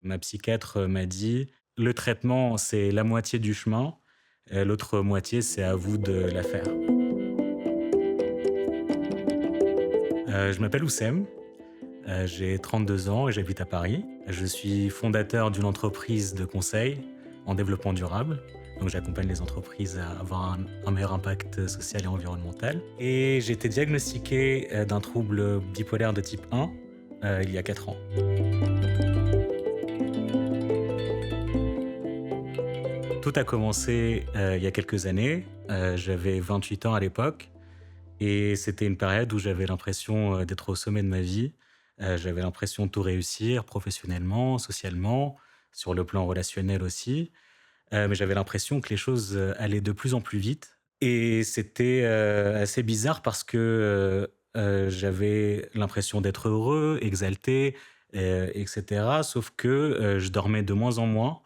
Ma psychiatre m'a dit: «Le traitement, c'est la moitié du chemin, l'autre moitié, c'est à vous de la faire». Je m'appelle Oussem, j'ai 32 ans et j'habite à Paris. Je suis fondateur d'une entreprise de conseil en développement durable. Donc j'accompagne les entreprises à avoir un meilleur impact social et environnemental. Et j'ai été diagnostiqué d'un trouble bipolaire de type 1 il y a 4 ans. Tout a commencé il y a quelques années. J'avais 28 ans à l'époque et c'était une période où j'avais l'impression d'être au sommet de ma vie. J'avais l'impression de tout réussir professionnellement, socialement, sur le plan relationnel aussi. Mais j'avais l'impression que les choses allaient de plus en plus vite. Et c'était assez bizarre parce que j'avais l'impression d'être heureux, exalté, etc. Sauf que je dormais de moins en moins.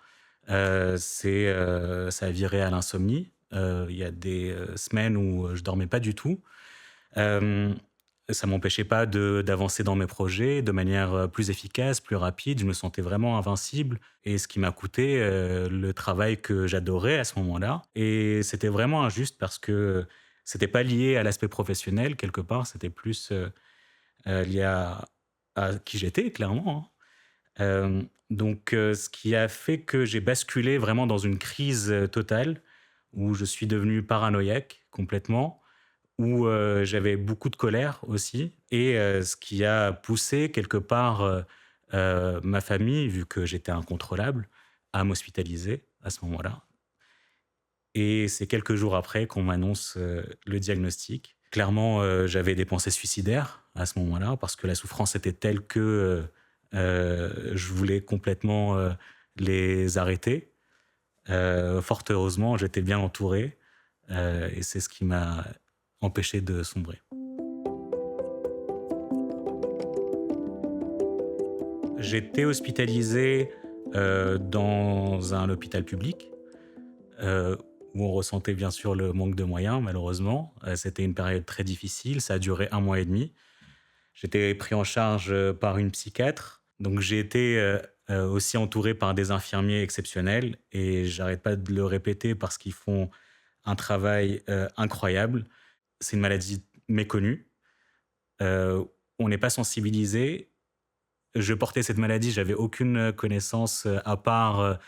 Ça a viré à l'insomnie. Il y a des semaines où je dormais pas du tout. Hem, Ça m'empêchait pas d'avancer dans mes projets de manière plus efficace, plus rapide. Je me sentais vraiment invincible et ce qui m'a coûté le travail que j'adorais à ce moment-là. Et c'était vraiment injuste parce que c'était pas lié à l'aspect professionnel quelque part, c'était plus lié à qui j'étais clairement, hein. Ce qui a fait que j'ai basculé vraiment dans une crise totale où je suis devenu paranoïaque complètement, où j'avais beaucoup de colère aussi et ce qui a poussé quelque part ma famille, vu que j'étais incontrôlable, à m'hospitaliser à ce moment-là. Et c'est quelques jours après qu'on m'annonce le diagnostic. Clairement, j'avais des pensées suicidaires à ce moment-là parce que la souffrance était telle que je voulais complètement les arrêter. Fort heureusement, j'étais bien entouré et c'est ce qui m'a empêché de sombrer. J'étais hospitalisé dans un hôpital public, heu, où on ressentait bien sûr le manque de moyens malheureusement. C'était une période très difficile, ça a duré 1 mois et demi. J'étais pris en charge par une psychiatre, donc j'ai été aussi entouré par des infirmiers exceptionnels et j'arrête pas de le répéter parce qu'ils font un travail incroyable. C'est une maladie méconnue, on n'est pas sensibilisé. Je portais cette maladie, j'avais aucune connaissance, à part,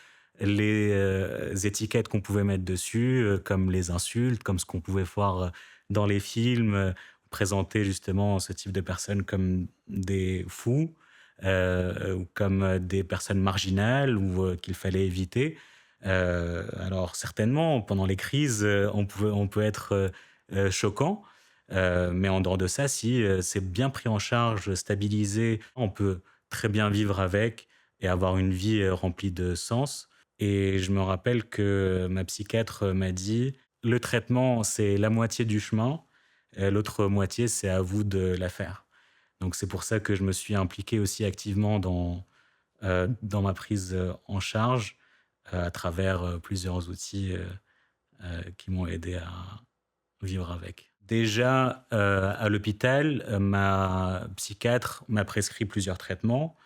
les étiquettes qu'on pouvait mettre dessus, comme les insultes, comme ce qu'on pouvait voir, dans les films, présenter justement ce type de personnes comme des fous, ou comme, des personnes marginales ou, qu'il fallait éviter. Alors certainement, pendant les crises, on peut être, choquant, mais en dehors de ça, si, c'est bien pris en charge, stabilisé, on peut très bien vivre avec et avoir une vie, remplie de sens. Et je me rappelle que ma psychiatre, m'a dit: «Le traitement, c'est la moitié du chemin, l'autre moitié, c'est à vous de la faire». Donc c'est pour ça que je me suis impliqué aussi activement dans ma prise, en charge, à travers, plusieurs outils, qui m'ont aidé à vivre avec. Déjà, à l'hôpital, ma psychiatre m'a prescrit plusieurs traitements,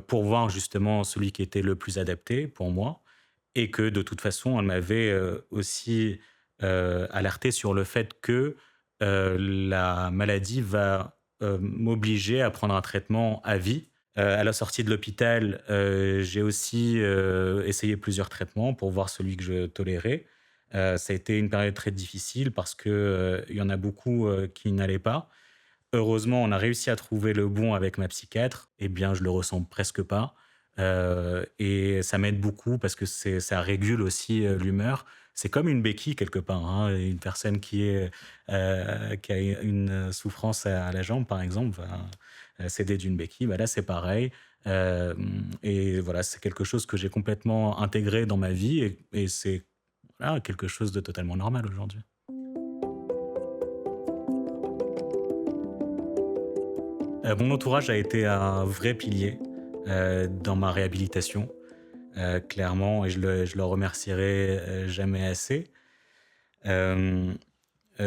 pour voir justement celui qui était le plus adapté pour moi et que de toute façon, elle m'avait, aussi, alerté sur le fait que, la maladie va, m'obliger à prendre un traitement à vie. À la sortie de l'hôpital, j'ai aussi, essayé plusieurs traitements pour voir celui que je tolérais. Ça a été une période très difficile parce que, il y en a beaucoup, qui n'allaient pas. Heureusement, on a réussi à trouver le bon avec ma psychiatre. Eh bien, je le ressens presque pas, et ça m'aide beaucoup parce que ça régule aussi, l'humeur. C'est comme une béquille quelque part, hein. Une personne qui a une souffrance à la jambe, par exemple, va, s'aider d'une béquille. Bah, là, c'est pareil, et voilà, c'est quelque chose que j'ai complètement intégré dans ma vie et c'est, voilà, quelque chose de totalement normal aujourd'hui. Mon entourage a été un vrai pilier, dans ma réhabilitation, clairement et je le remercierai, jamais assez. Hem,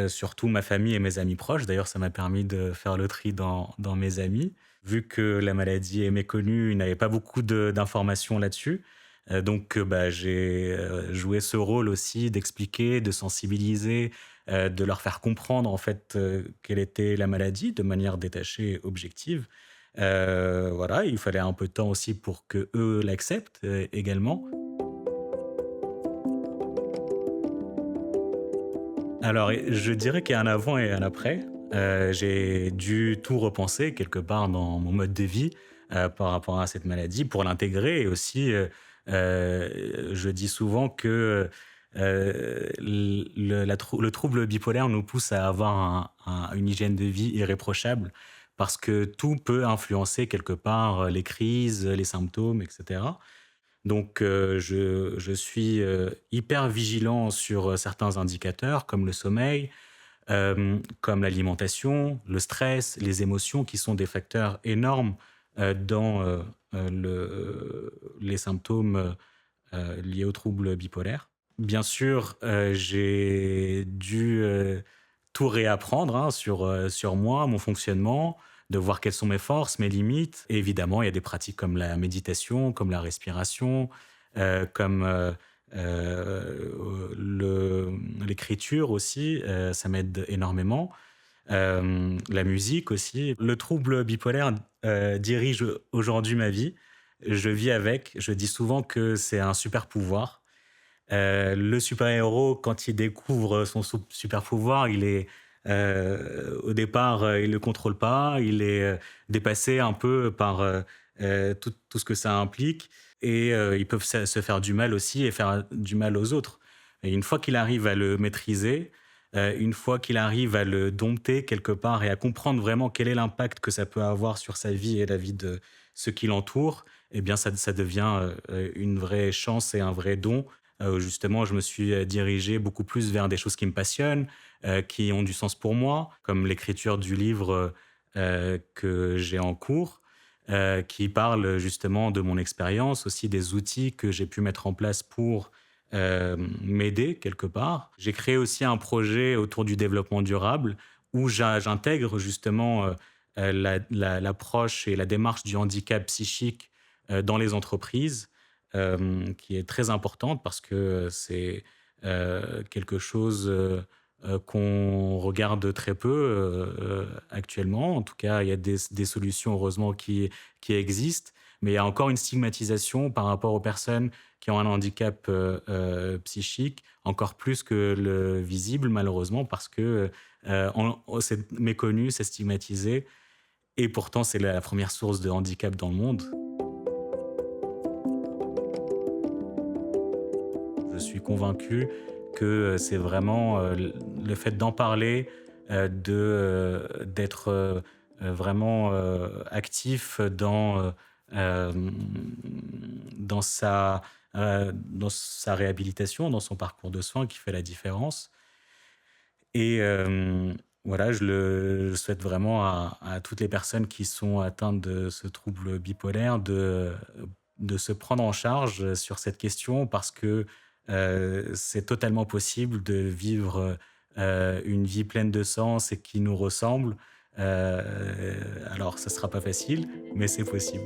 surtout ma famille et mes amis proches. D'ailleurs, ça m'a permis de faire le tri dans mes amis. Vu que la maladie est méconnue, il n'avait pas beaucoup d'informations là-dessus. Donc, bah, j'ai, joué ce rôle aussi d'expliquer, de sensibiliser, de leur faire comprendre en fait, quelle était la maladie de manière détachée et objective. Voilà, il fallait un peu de temps aussi pour qu'eux l'acceptent, également. Alors, je dirais qu'il y a un avant et un après. J'ai dû tout repenser quelque part dans mon mode de vie, par rapport à cette maladie pour l'intégrer et aussi, je dis souvent que, le trouble bipolaire nous pousse à avoir une hygiène de vie irréprochable parce que tout peut influencer quelque part, les crises, les symptômes et cetera. Donc, je suis, hyper vigilant sur, certains indicateurs comme le sommeil, comme l'alimentation, le stress, les émotions qui sont des facteurs énormes, dans, les symptômes, liés aux troubles bipolaires. Bien sûr, j'ai dû, tout réapprendre, hein, sur moi, mon fonctionnement, de voir quelles sont mes forces, mes limites. Et évidemment, il y a des pratiques comme la méditation, comme la respiration, comme, l'écriture aussi, ça m'aide énormément. La musique aussi. Le trouble bipolaire, dirige aujourd'hui ma vie. Je vis avec. Je dis souvent que c'est un super pouvoir. Le super-héros, quand il découvre son super pouvoir, il est, au départ, il le contrôle pas, il est, dépassé un peu par, tout ce que ça implique et ils peuvent se faire du mal aussi et faire du mal aux autres. Et une fois qu'il arrive à le maîtriser, une fois qu'il arrive à le dompter quelque part et à comprendre vraiment quel est l'impact que ça peut avoir sur sa vie et la vie de ceux qui l'entourent, eh bien ça devient, une vraie chance et un vrai don. Justement, je me suis, dirigé beaucoup plus vers des choses qui me passionnent, qui ont du sens pour moi, comme l'écriture du livre, que j'ai en cours, qui parle justement de mon expérience, aussi des outils que j'ai pu mettre en place pour, m'aider quelque part. J'ai créé aussi un projet autour du développement durable où j'intègre justement, l'approche et la démarche du handicap psychique, dans les entreprises, qui est très importante parce que c'est, quelque chose, qu'on regarde très peu, actuellement. En tout cas, il y a des solutions heureusement qui existent, mais il y a encore une stigmatisation par rapport aux personnes qui ont un handicap, psychique, encore plus que le visible malheureusement parce que, c'est méconnu, c'est stigmatisé et pourtant c'est la 1re source de handicap dans le monde. Je suis convaincu que, c'est vraiment, le fait d'en parler, d'être, vraiment, actif dans sa réhabilitation, dans son parcours de soins qui fait la différence et voilà, je souhaite vraiment à toutes les personnes qui sont atteintes de ce trouble bipolaire de se prendre en charge, sur cette question parce que, c'est totalement possible de vivre, une vie pleine de sens et qui nous ressemble. Alors ça sera pas facile, mais c'est possible.